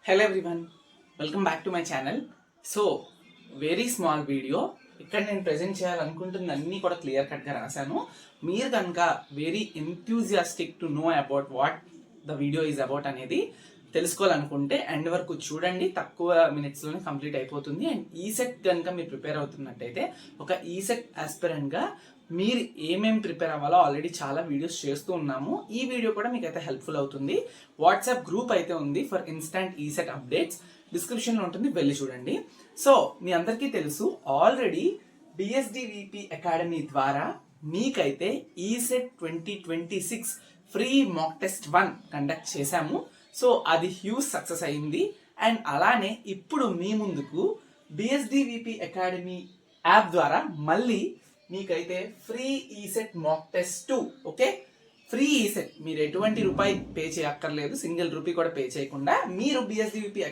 Hello everyone, welcome back to my channel. So very small video. ఇక్కడ నేను present చేయాలనుకుంటుంది అన్నీ కూడా క్లియర్ కట్గా రాశాను. మీరు కనుక very enthusiastic to know about what the video is about అనేది తెలుసుకోవాలనుకుంటే ఎండ్ వరకు చూడండి. తక్కువ మినిట్స్లోనే కంప్లీట్ అయిపోతుంది. అండ్ ఈసెట్ కనుక మీరు ప్రిపేర్ అవుతున్నట్టయితే ఒక ఈసెట్ ఆస్పిరెంట్గా మీరు ఏమేమి ప్రిపేర్ అవ్వాలో ఆల్రెడీ చాలా వీడియోస్ చేస్తూ ఉన్నాము. ఈ వీడియో కూడా మీకు అయితే హెల్ప్ఫుల్ అవుతుంది. వాట్సాప్ గ్రూప్ అయితే ఉంది ఫర్ ఇన్స్టంట్ ఈసెట్ అప్డేట్స్, డిస్క్రిప్షన్లో ఉంటుంది, వెళ్ళి చూడండి. సో మీ అందరికీ తెలుసు, ఆల్రెడీ బిఎస్డివిపి అకాడమీ ద్వారా మీకైతే ECET 2026 free mock test 1 conduct చేశాము. సో అది హ్యూజ్ సక్సెస్ అయింది. అండ్ అలానే ఇప్పుడు మీ ముందుకు బిఎస్డివిపి అకాడమీ యాప్ ద్వారా మళ్ళీ మీకైతే free ECET mock test 2, okay, free ECET. మీరు ఎటువంటి రూపాయి పే చేయక్కర్లేదు, సింగిల్ రూపీ కూడా పే చేయకుండా మీరు బిఎస్డివిపి